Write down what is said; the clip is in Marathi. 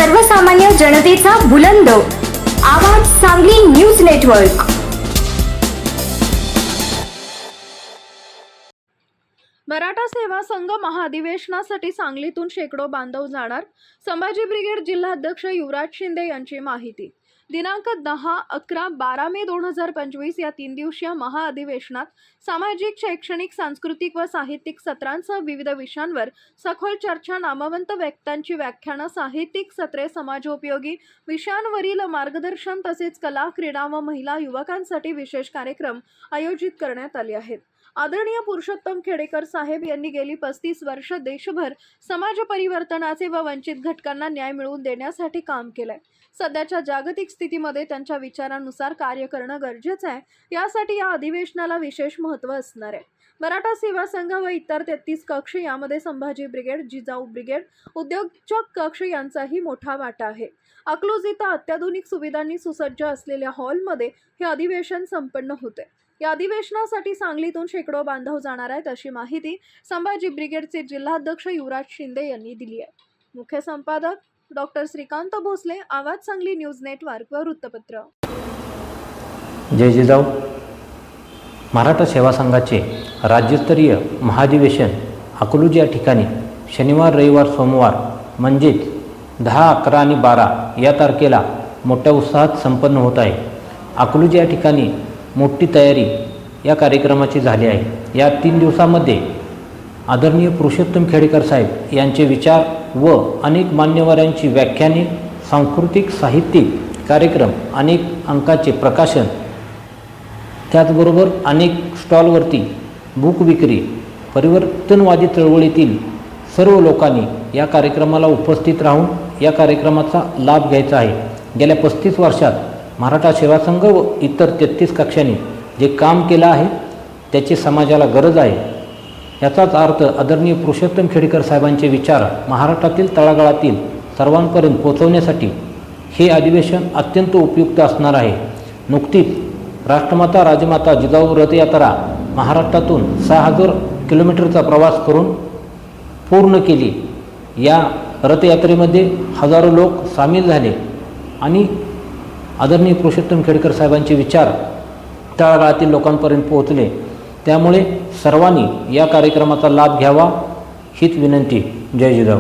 सर्वसामान्य जनतेचा बुलंद आवाज सांगली न्यूज नेटवर्क। मराठा सेवा संघ महाअधिवेशनासाठी सांगलीतून शेकडो बांधव जाणार। संभाजी ब्रिगेड जिल्हाध्यक्ष युवराज शिंदे यांची माहिती। दिनांक 10, 11, 12 मे 2025 या 3 दिवसीय महाअधिवेशनात सामाजिक, शैक्षणिक, सांस्कृतिक व साहित्यिक सत्रांसह विविध विषयांवर सखोल चर्चा, नामवंत व्यक्तींची व्याख्यानं, साहित्यिक सत्रे, समाजोपयोगी विषयांवरील मार्गदर्शन तसेच कला, क्रीडा व महिला युवकांसाठी विशेष कार्यक्रम आयोजित करण्यात आले आहेत। आदरणीय पुरुषोत्तम खेडेकर साहेब यांनी गेली 35 वर्ष देशभर समाज परिवर्तनाचे व वंचित घटकांना न्याय मिळवून देण्यासाठी काम केलंय। सध्याच्या जागतिक स्थितीमध्ये त्यांच्या विचारानुसार कार्य करणं गरजेचं आहे। यासाठी या अधिवेशनाला विशेष महत्त्व असणार आहे। मराठा सेवा संघ व इतर 33 कक्ष, यामध्ये संभाजी ब्रिगेड, जिजाऊ ब्रिगेड, उद्योजक कक्ष यांचाही मोठा वाटा आहे। अकलूज इथं अत्याधुनिक सुविधांनी सुसज्ज असलेल्या हॉलमध्ये हे अधिवेशन संपन्न होते। या अधिवेशनासाठी सांगलीतून शेकडो बांधव जाणार आहेत, अशी माहिती संभाजी ब्रिगेडचे जिल्हाध्यक्ष युवराज शिंदे यांनी दिली आहे। मुख्य संपादक डॉक्टर श्रीकांत भोसले, आवाज सांगली न्यूज नेटवर्क व वृत्तपत्र। जय जिजाऊ। मराठा सेवा संघाचे राज्यस्तरीय महाधिवेशन अकलूज या ठिकाणी शनिवार, रविवार, सोमवार म्हणजेच 10, 11 आणि 12 या तारखेला मोठ्या उत्साहात संपन्न होत आहे। अकलूज या ठिकाणी मोठी तयारी या कार्यक्रमाची झाली आहे। या 3 दिवसामध्ये आदरणीय पुरुषोत्तम खेडेकर साहेब यांचे विचार व अनेक मान्यवरांची व्याख्याने, सांस्कृतिक, साहित्यिक कार्यक्रम, अनेक अंकाचे प्रकाशन, त्याचबरोबर अनेक स्टॉलवरती बुक विक्री, परिवर्तनवादी चळवळीतील सर्व लोकांनी या कार्यक्रमाला उपस्थित राहून या कार्यक्रमाचा लाभ घ्यायचा आहे। गेल्या 35 वर्षात मराठा सेवा संघ व इतर 33 कक्षांनी जे काम केलं आहे त्याची समाजाला गरज आहे। याचाच अर्थ आदरणीय पुरुषोत्तम खेडेकर साहेबांचे विचार महाराष्ट्रातील तळागाळातील सर्वांपर्यंत पोहोचवण्यासाठी हे अधिवेशन अत्यंत उपयुक्त असणार आहे। नुकतीच राष्ट्रमाता राजमाता जिजाऊ रथयात्रा महाराष्ट्रातून 6000 किलोमीटरचा प्रवास करून पूर्ण केली। या रथयात्रेमध्ये हजारो लोक सामील झाले आणि आदरणीय पुरुषोत्तम खेडेकर साहेबांचे विचार तळागाळातील लोकांपर्यंत पोहोचले। त्यामुळे सर्वांनी या कार्यक्रमाचा लाभ घ्यावा हीच विनंती। जय जिजाऊ।